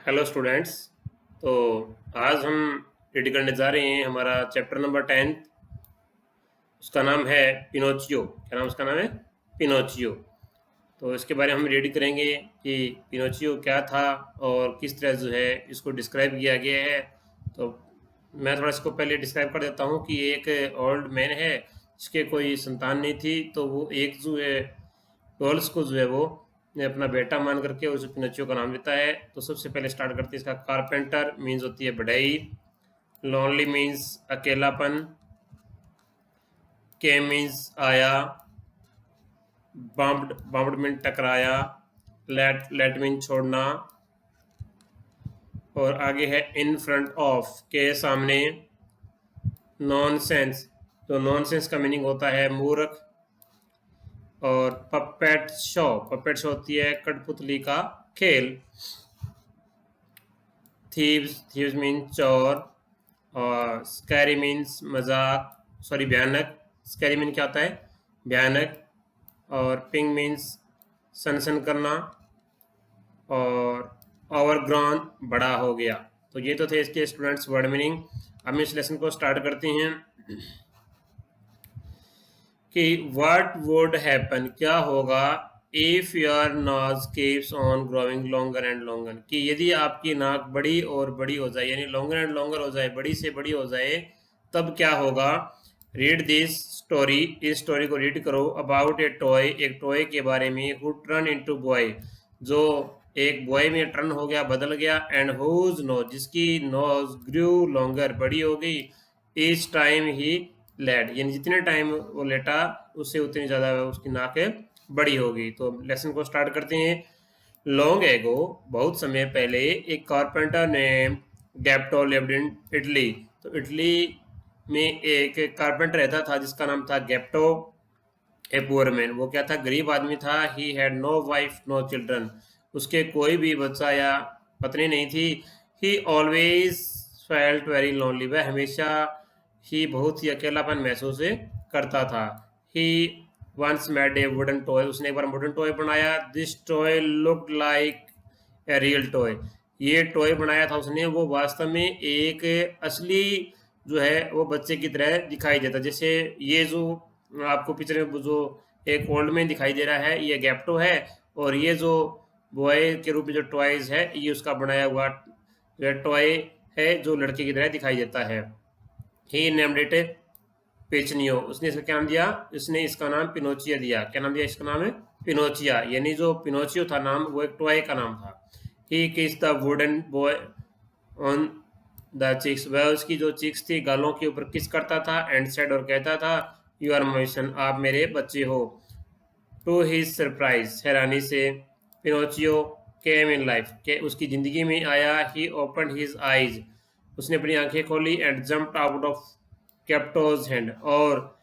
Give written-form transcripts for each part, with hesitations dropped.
Hello students. तो आज हम रीड करने जा रहे हैं हमारा चैप्टर नंबर 10। उसका नाम है पिनोचियो। क्या नाम उसका नाम है? पिनोचियो। तो इसके बारे में हम रीड करेंगे कि पिनोचियो क्या था और किस तरह जो है इसको डिस्क्राइब किया गया है। तो मैं थोड़ा इसको पहले डिस्क्राइब कर देता हूँ कि एक ओल्ड मैन है जिसके कोई संतान नहीं थी, तो वो एक जो है डॉल्स को जो है वो ने अपना बेटा मान करके उस पिनोचियो का नाम लेता है। तो सबसे पहले स्टार्ट करते हैं इसका। कारपेंटर मीन्स होती है बढ़ई। लॉनली मीन्स अकेलापन। के मीन्स आया। बम्प्ड बम्प्ड मीन टकराया। लेट मीन छोड़ना। और आगे है इन फ्रंट ऑफ, के सामने। नॉनसेंस, तो नॉनसेंस का मीनिंग होता है मूर्ख। और पपेट शो होती है कठपुतली का खेल। थीव्स मीन चोर। और स्कैरी मीन्स मजाक, सॉरी भयानक। स्कैरी मीन क्या होता है? भयानक। और पिंग मीन्स सनसन करना। और ओवरग्रॉन बड़ा हो गया। तो ये तो थे इसके स्टूडेंट्स वर्ड मीनिंग। अब हम इस लेसन को स्टार्ट करते हैं कि व्हाट वुड हैपन, क्या होगा, if your nose keeps on growing longer and longer, कि यदि आपकी नाक बड़ी और बड़ी हो जाए, यानी लॉन्गर एंड लॉन्गर हो जाए, बड़ी से बड़ी हो जाए, तब क्या होगा। रीड दिस स्टोरी, इस स्टोरी को रीड करो। अबाउट ए टॉय, एक टॉय के बारे में। हु टर्न इनटू बॉय, जो एक बॉय में टर्न हो गया, बदल गया। एंड हुज नोज, जिसकी नोज ग्रू लॉन्गर, बड़ी हो गई। ईच टाइम ही लेट, यानी जितने टाइम वो लेटा उससे उतनी ज़्यादा उसकी नाक बड़ी होगी। तो लेसन को स्टार्ट करते हैं। लॉन्ग एगो, बहुत समय पहले, एक कारपेंटर ने गैप्टो लिव्ड इन इटली, तो इटली में एक कारपेंटर रहता था जिसका नाम था गैप्टो। ए पुअर मैन, वो क्या था? गरीब आदमी था। He had no wife no children, उसके कोई भी बच्चा या पत्नी नहीं थी। He always felt very lonely, वह हमेशा ही बहुत ही अकेलापन महसूस करता था। He once made a wooden toy, उसने एक बार वुडन टॉय बनाया। This toy looked like a real toy, ये टॉय बनाया था उसने, वो वास्तव में एक असली जो है वो बच्चे की तरह दिखाई देता। जैसे ये जो आपको पिक्चर में जो एक ओल्ड मैन दिखाई दे रहा है, ये गैप्टो है। और ये जो बॉय के रूप में जो टॉयज है, ये उसका बनाया हुआ जो टॉय है जो लड़के की तरह दिखाई देता है। ही नेम्ड इट पेचनियो, उसने इसका क्या नाम दिया? उसने इसका नाम पिनोचिया दिया। क्या नाम दिया? इसका नाम है पिनोचिया, यानी जो पिनोचियो था नाम, वो एक टॉय का नाम था। He kiss the wooden boy on the cheeks, वह उसकी जो चिक्स थी गालों के ऊपर किस करता था। एंड सेड, और कहता था, यू आर माई सन, आप मेरे बच्चे हो। टू हिज सरप्राइज, हैरानी से, पिनोचियो केम इन लाइफ, के उसकी ज़िंदगी में आया। ही ओपन हिज आइज, उसने अपनी आंखें खोली। And jumped out of Geppetto's hand, और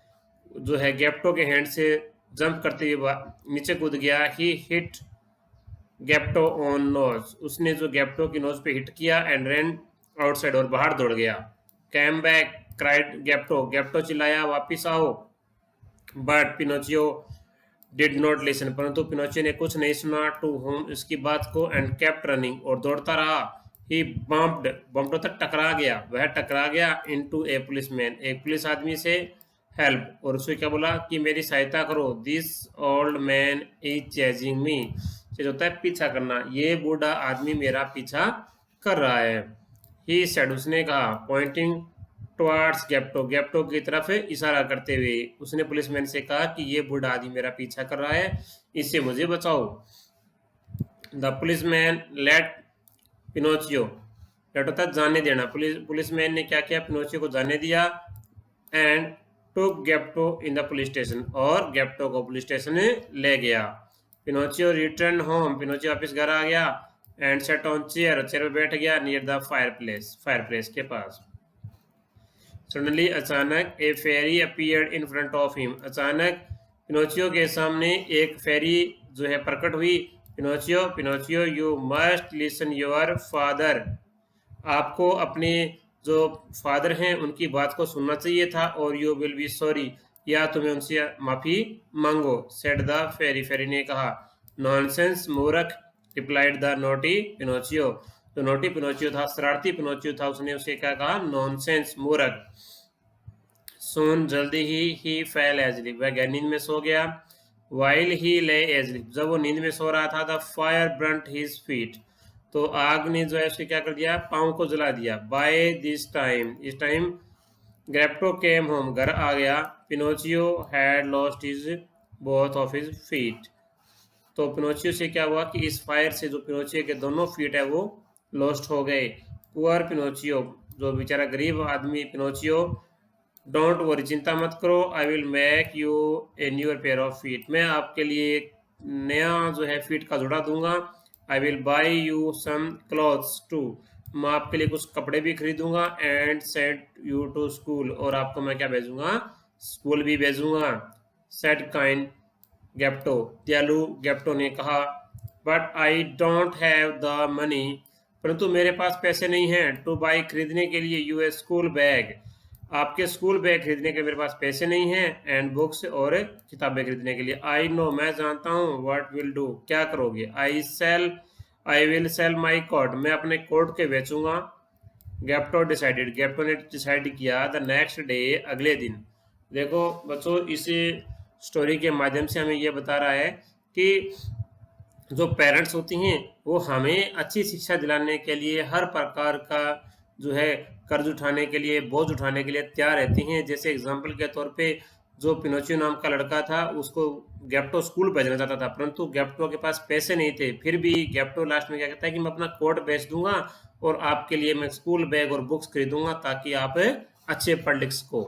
जो है गैप्टो के हैंड से जंप करते हुए नीचे कूद गया। ही हिट गैप्टो ऑन नोज, उसने जो गैप्टो की नोज पे हिट किया। एंड रन आउटसाइड, और बाहर दौड़ गया। कैम बैक क्राइड गैप्टो, गैप्टो चिल्लाया, वापिस आओ। But Pinocchio did not listen, परंतु पिनोचियो ने कुछ नहीं सुना। टू होम, इसकी बात को। एंड केप्ट रनिंग, और दौड़ता रहा। ही बम्प्ड तक टकरा गया, वह टकरा गया। इनटू ए पुलिसमैन, एक पुलिस आदमी से। हेल्प, और उसने क्या बोला कि मेरी सहायता करो। This old man is chasing me, chase होता है पीछा करना, ये बूढ़ा आदमी मेरा पीछा कर रहा है। ही सेड, उसने कहा, पॉइंटिंग टुवर्ड्स गैप्टो, गैप्टो की तरफ इशारा करते हुए उसने पुलिसमैन से कहा कि ये बूढ़ा आदमी मेरा पीछा कर रहा है, इससे मुझे बचाओ। The policeman let Pinocchio, let होता है जाने देना। पुलिसमैन ने क्या किया? पिनोचियो को जाने दिया। And took Geppetto in the police station, और गैप्टो को पुलिस स्टेशन ले गया। पिनोचियो रिटर्न होम, पिनोचियो वापस घर आ गया। And set on chair, chair पे बैठ गया। नियर द फायर प्लेस के पास। सडनली, अचानक, a fairy appeared in front of him, अचानक पिनोचियो के सामने एक फेरी जो है प्रकट हुई। Pinocchio, Pinocchio, you must listen your father, आपको अपने जो फादर हैं उनकी बात को सुनना चाहिए था। और यू विल बी सॉरी, या तुम्हें उनसे माफ़ी मांगो। सेड द फेरी, फेरी ने कहा। नॉनसेंस, मूर्ख। रिप्लाइड द नोटी पिनोचियो, जो नोटी पिनोचियो था, शरारती पिनोचियो था, उसने उसे क्या कहा, नॉनसेंस, मूर्ख। सोन जल्दी ही फेल एजलिप, वह गहरी नींद में सो गया। वाइल ही ले एजलिप, जब वो नींद में सो रहा था, the fire Brunt his feet, तो आग ने जो है उसे क्या कर दिया, पाँव को जला दिया। बाय दिस टाइम, इस टाइम ग्रेप्टो केम होम, घर आ गया। Pinocchio had lost his both of his feet, तो पिनोचियो से क्या हुआ कि इस फायर से जो पिनोचियो के दोनों फीट है वो लॉस्ट हो गए। पुअर पिनोचियो, जो बेचारा गरीब आदमी पिनोचियो, डोंट वरी, चिंता मत करो, I will make U A newer pair of feet, मैं आपके लिए एक नया जो है फीट का जोड़ा दूंगा। I will buy you some clothes too, मैं आपके लिए कुछ कपड़े भी खरीदूंगा। And set you to school, और आपको मैं क्या भेजूंगा, स्कूल भी भेजूंगा। सेट काइंड गेप्टो, दयालु गेप्टो ने कहा। But I don't have the money, परंतु मेरे पास पैसे नहीं हैं। टू बाई, खरीदने के लिए। यू ए स्कूल बैग, आपके स्कूल बैग खरीदने के मेरे पास पैसे नहीं हैं। एंड बुक्स, और किताबें खरीदने के लिए। आई नो, मैं जानता हूँ। व्हाट विल डू, क्या करोगे। I will sell my coat, मैं अपने कोट के बेचूंगा। गेप्टो डिसाइडेड, गेप्टो ने डिसाइड किया। द नेक्स्ट डे, अगले दिन। देखो बच्चों, इस स्टोरी के माध्यम से हमें यह बता रहा है कि जो पेरेंट्स होती हैं वो हमें अच्छी शिक्षा दिलाने के लिए हर प्रकार का जो है कर्ज उठाने के लिए, बोझ उठाने के लिए तैयार रहती हैं। जैसे एग्जाम्पल के तौर पे जो पिनोचियो नाम का लड़का था, उसको गेप्टो स्कूल भेजना चाहता था, परंतु गेप्टो के पास पैसे नहीं थे। फिर भी गेप्टो लास्ट में क्या कहता है कि मैं अपना कोट बेच दूंगा और आपके लिए मैं स्कूल बैग और बुक्स खरीदूंगा ताकि आप अच्छे पढ़ लिख सको।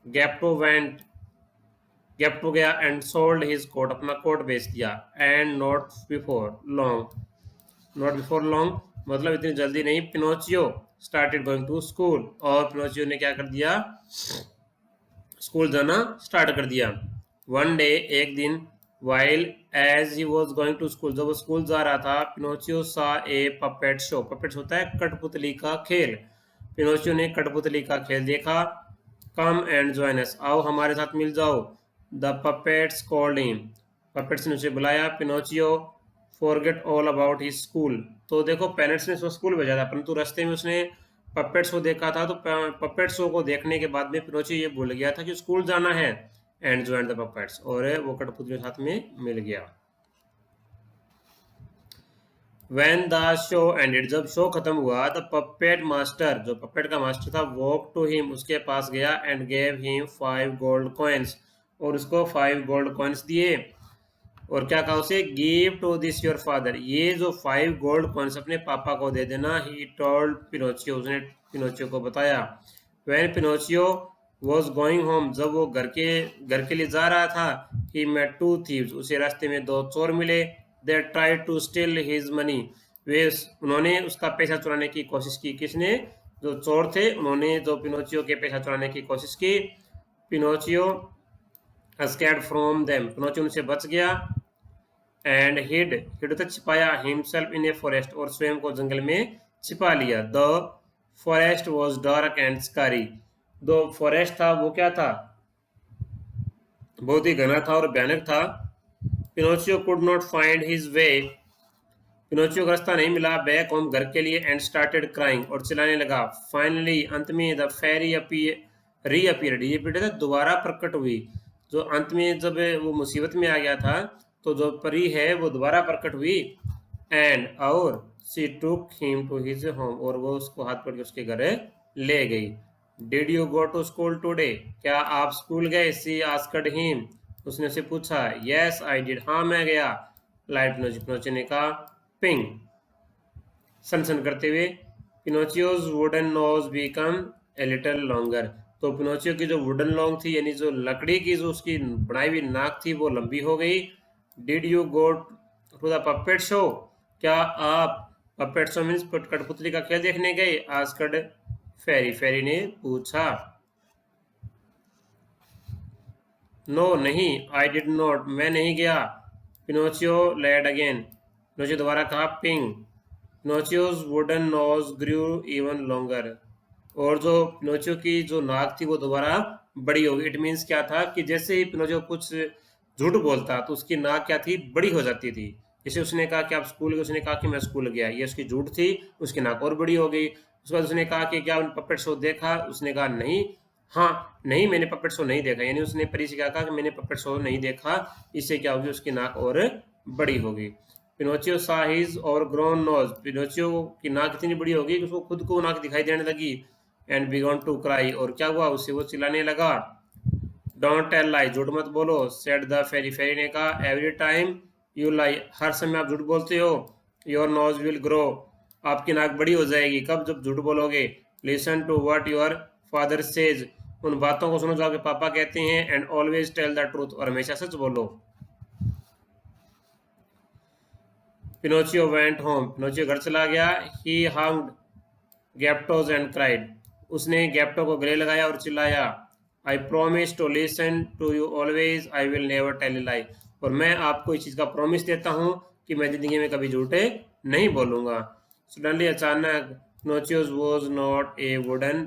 गेप्टो वेंट, गेप्टो गया एंड सोल्ड हिज कोट, अपना कोट बेच दिया। And not before long, not before long मतलब इतनी जल्दी नहीं, Pinocchio started going to school, और पिनोचियो ने क्या कर दिया, स्कूल जाना स्टार्ट कर दिया। वन डे, एक दिन, while as he was going to school, जब वो स्कूल जा रहा था, पिनोचियो सा ए पपेट शो, पपेट होता है कठपुतली का खेल। पिनोचियो ने कठपुतली का खेल देखा। कम एंड जॉइन अस, आओ हमारे साथ मिल जाओ। The puppets called him, puppets ने उसे बुलाया। Pinocchio forget all about his school, तो देखो पेरेंट्स ने उसको स्कूल भेजा था, परंतु रास्ते में उसने पपेट शो देखा था, तो पपेट शो को देखने के बाद में पिनोचियो ये भूल गया था कि स्कूल जाना है। एंड जॉइन द पपेट्स, और वो कठपुतली के साथ में मिल गया। When the show ended, जब शो खत्म हुआ, द पपेट मास्टर, जो पपेट का मास्टर था, वॉक टू हिम, उसके पास गया। And gave him 5 gold coins, और उसको 5 गोल्ड कॉइन्स दिए। और क्या कहा उसे, give to this your father, ये जो 5 गोल्ड कॉइन्स अपने पापा को दे देना। ही टोल्ड पिनोचियो, उसने पिनोचियो को बताया। When Pinocchio was going home, जब वो घर के लिए जा रहा था, ही मेट 2 थीव्स, उसे रास्ते में 2 चोर मिले। They tried to steal his money, उन्होंने उसका पैसा चुराने की कोशिश की। किसने, जो चोर थे, उन्होंने जो पिनोचियो के पैसा चुराने की कोशिश की। Pinocchio escaped from them, Pinocchio उनसे बच गया। एंड हिड तो छिपाया, हिमसेल्फ इन ए फॉरेस्ट, और स्वयं को जंगल में छिपा लिया। The forest was dark and scary, जो फॉरेस्ट था वो क्या था, बहुत ही घना था और भयानक था। Pinocchio could not find his way, Pinocchio का रास्ता नहीं मिला बैक होम, घर के लिए। एंड स्टार्टेड क्राइंग, और चिल्लाने लगा। फाइनली, अंत में, द फेरी रीअपीयर्ड, ये बेटे दोबारा प्रकट हुई। जो अंत में जब वो मुसीबत में आ गया था, तो जो परी है वो दोबारा प्रकट हुई। एंड, और she took him to his home, और वो उसको हाथ पकड़ के उसके घर ले गई। Did you go to school today, क्या आप स्कूल गए। सी आस्क्ड हिम, उसने उसे पूछा। यस आई डिड, हाँ मैं गया। लाइट पिनोचियो ने कहा। पिंग, सन करते हुए। Pinocchio's wooden nose become a little longer, तो पिनोचियो की जो वुडन लॉन्ग थी, यानी जो लकड़ी की जो उसकी बनाई हुई नाक थी, वो लंबी हो गई। Did you go to the puppet show, क्या आप पपेट शो मीन्स कठपुतली का खेल देखने गए। आस्क्ड फेरी, फेरी ने पूछा। नो नहीं, आई डिड नॉट, मैं नहीं गया। पिनोचियो लेड अगेन, पिनोचियो दोबारा कहा। पिंग, पिनोचियोज वुडन नोज ग्रू इवन लॉन्गर, और जो पिनोचियो की जो नाक थी वो दोबारा बड़ी हो गई। इट मीन्स क्या था कि जैसे ही पिनोचियो कुछ झूठ बोलता तो उसकी नाक क्या थी, बड़ी हो जाती थी। जैसे उसने कहा कि आप स्कूल गए, उसने कहा कि मैं स्कूल गया, ये उसकी झूठ थी, उसकी नाक और बड़ी हो गई। उसके बाद उसने कहा कि क्या आपने पपेट शो देखा, उसने कहा नहीं। हाँ नहीं, मैंने पपेट शो नहीं देखा, यानी उसने परी से क्या कहा कि मैंने पपेट शो नहीं देखा। इससे क्या होगी, उसकी नाक और बड़ी होगी। पिनोचियो सा हिज और ग्रोन नोज, पिनोचियो की नाक इतनी बड़ी होगी कि उसको खुद को नाक दिखाई देने लगी। एंड बिगॉन टू क्राई, और क्या हुआ, उससे वो चिल्लाने लगा। डोंट टेल लाई, झूठ मत बोलो। सेड द फेरी, फेरी ने कहा एवरी टाइम यू लाई, हर समय आप झूठ बोलते हो। योर नोज विल ग्रो, आपकी नाक बड़ी हो जाएगी। कब, जब झूठ बोलोगे। Listen to what your father says, उन बातों को सुनो जो आपके पापा कहते हैं। And always tell the truth, और हमेशा सच बोलो। पिनोचियो वेंट होम, पिनोचियो घर चला गया। ही हंग्ड गैप्टोज एंड क्राइड, उसने गैप्टो को गले लगाया और चिल्लाया। I promise to listen to you always, I will never tell lie, और मैं आपको इस चीज़ का प्रॉमिस देता हूँ कि मैं ज़िंदगी में कभी झूठे नहीं बोलूँगा। सडनली, अचानक, Pinocchio's was not a wooden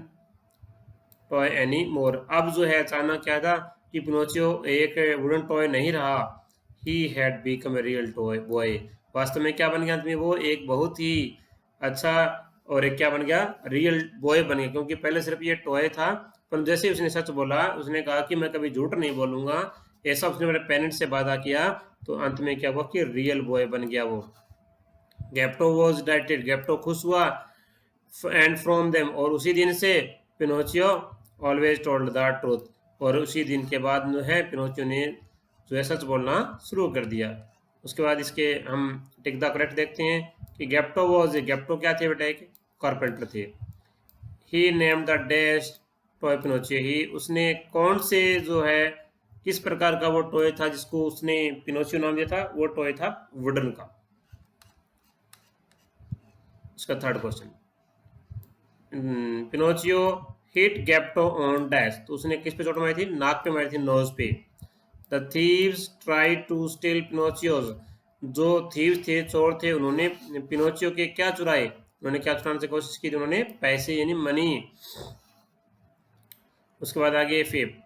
toy any more, अब जो है अचानक क्या था कि पिनोचियो एक वुडन टॉय नहीं रहा। He had become a real toy boy, वास्तव में क्या बन गया आदमी, वो एक बहुत ही अच्छा, और एक क्या बन गया, रियल बॉय बन गया। क्योंकि पहले सिर्फ ये टॉय था, पर जैसे ही उसने सच बोला, उसने कहा कि मैं कभी झूठ नहीं बोलूंगा, ऐसा उसने अपने पेरेंट्स से वादा किया, तो अंत में क्या हुआ कि रियल बॉय बन गया वो। गैप्टो वॉज डाइटेड, गैप्टो खुश हुआ। एंड फ्रॉम देम, और उसी दिन से Pinocchio always told the truth, और उसी दिन के बाद जो है पिनोचियो ने जो है सच बोलना शुरू कर दिया। उसके बाद इसके हम टिक द करेक्ट देखते हैं कि गैप्टो वॉज, गैप्टो क्या थे बेटा, एक कारपेंटर थे। He named the dash toy Pinocchio, he उसने कौन से जो है किस प्रकार का वो टॉय था जिसको उसने पिनोचियो नाम दिया था, वो टॉय था वुडन का। उसका third question, Pinocchio hit Geppetto on dash, तो उसने किस पे चोट मारी थी, नाक पे मारी थी, नोज पे। The thieves try to steal Pinocchio's, जो थीव्स थे, चोर थे, उन्होंने पिनोचियो के क्या चुराए, उन्होंने क्या चुराने की कोशिश की थी, उन्होंने पैसे यानी मनी। उसके बाद आगे fifth,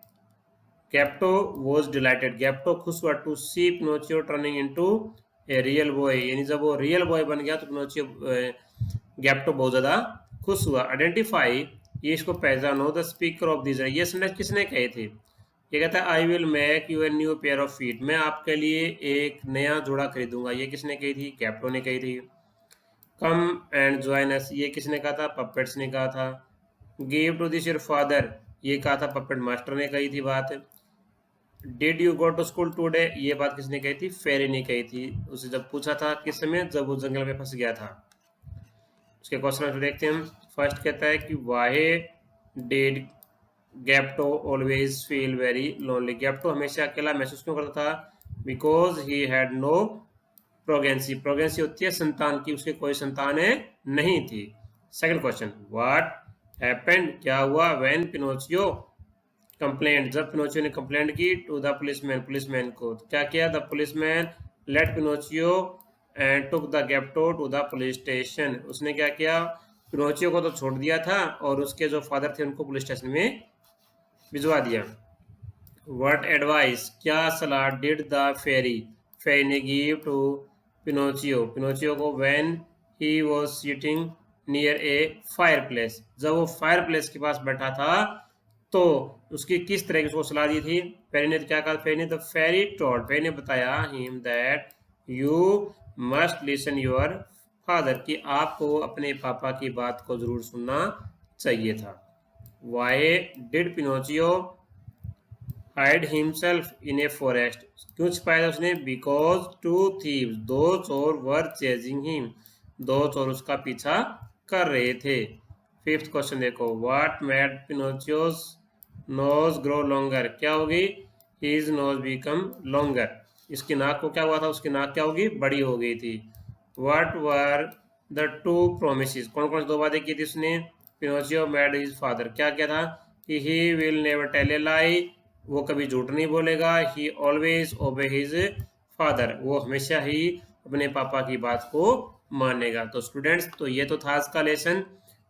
Geppetto was delighted, Geppetto खुश हुआ to see Pinocchio turning into a real boy, यानी जब वो रियल बॉय बन गया तो पिनोचियो गैप्टो बहुत ज़्यादा खुश हुआ। आइडेंटिफाई, ये इसको पहचानो, द स्पीकर ऑफ दिस, ये सेंटेंस किसने कहे थे। ये कहता है I will make U a new pair of feet, मैं आपके लिए एक नया जोड़ा खरीदूंगा, ये किसने कही थी, गैप्टो ने कही थी। कम एंड ज्वाइन अस, ये किसने कहा था, पपेट्स ने कहा था। Give to this your father, ये कहा था पपेट मास्टर ने कही थी बात। Did you go to school today, ये बात किसने कही थी, फेरी ने कही थी, उसे जब पूछा था किस समय, जब वो जंगल में फंस गया था। उसके क्वेश्चन आंसर देखते हैं हम। फर्स्ट कहता है कि why did Geppetto always feel very lonely, Geppetto हमेशा अकेला महसूस क्यों करता था, because he had no progeny, progeny होती है संतान की, उसके कोई संतानें नहीं थी। सेकंड क्वेश्चन, व्हाट हैपेंड, क्या हुआ, व्हेन पिनोचियो कंप्लेंट, जब पिनोचियो ने कंप्लेंट की टू द पुलिसमैन, पुलिसमैन को, तो क्या किया, the policeman let Pinocchio and took the Geppetto to the police station, उसने क्या किया, पिनोचियो को तो छोड़ दिया था और उसके जो फादर थे उनको पुलिस स्टेशन में भिजवा दिया। व्हाट एडवाइस, क्या सलाह, डिड द फेरी, फेरी ने गिव टू पिनोचियो, पिनोचियो को, when he was sitting near A fire place, जब वो फायर प्लेस के पास बैठा था तो उसकी किस तरह की उसको सलाह दी थी। फेरी ने क्या कहा, फेरी ने, द फेरी टोल्ड, फेरी ने बताया him that you must listen your father, कि आपको अपने पापा की बात को जरूर सुनना चाहिए था। Why did Pinocchio hide himself in a forest, क्यों छुपाया था उसने, बिकॉज टू थीव्स, दो चोर वर चेजिंग हिम, दो चोर उसका पीछा कर रहे थे। फिफ्थ क्वेश्चन देखो, what made Pinocchio's nose grow longer, क्या होगी, हिज नोज बिकम लॉन्गर, इसकी नाक को क्या हुआ था, उसकी नाक क्या होगी, बड़ी हो गई थी। What were the two promises, कौन कौन से दो वादे किए थे उसने, पिनोचियो मेड हिज फादर, क्या क्या था कि he will never tell a lie, वो कभी झूठ नहीं बोलेगा, he always obey his father, वो हमेशा ही अपने पापा की बात को मानेगा। तो स्टूडेंट्स, तो ये तो था आज का लेसन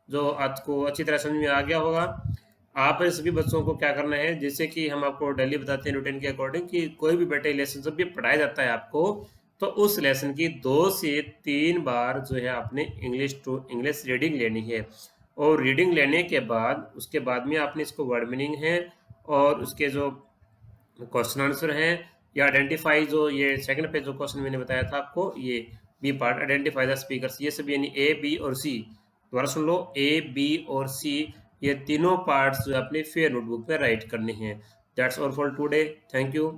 जो आपको अच्छी तरह समझ में आ गया होगा। आप सभी बच्चों को क्या करना है, जैसे कि हम आपको डेली बताते हैं रूटीन के अकॉर्डिंग, कि कोई भी बेटे लेसन जब भी पढ़ाया जाता है आपको, तो उस लेसन की 2 से 3 बार जो है आपने इंग्लिश टू इंग्लिश रीडिंग लेनी है, और रीडिंग लेने के बाद उसके बाद में आपने इसको वर्ड मीनिंग है और उसके जो क्वेश्चन आंसर हैं या आइडेंटिफाई, जो ये सेकंड पे जो क्वेश्चन मैंने बताया था आपको, ये B part identify the speakers, ये सब यानी ए बी और सी, दोबारा सुन लो, ए बी और सी, ये तीनों पार्ट्स जो अपने फेयर नोटबुक पे राइट करने हैं। That's all for today, thank you.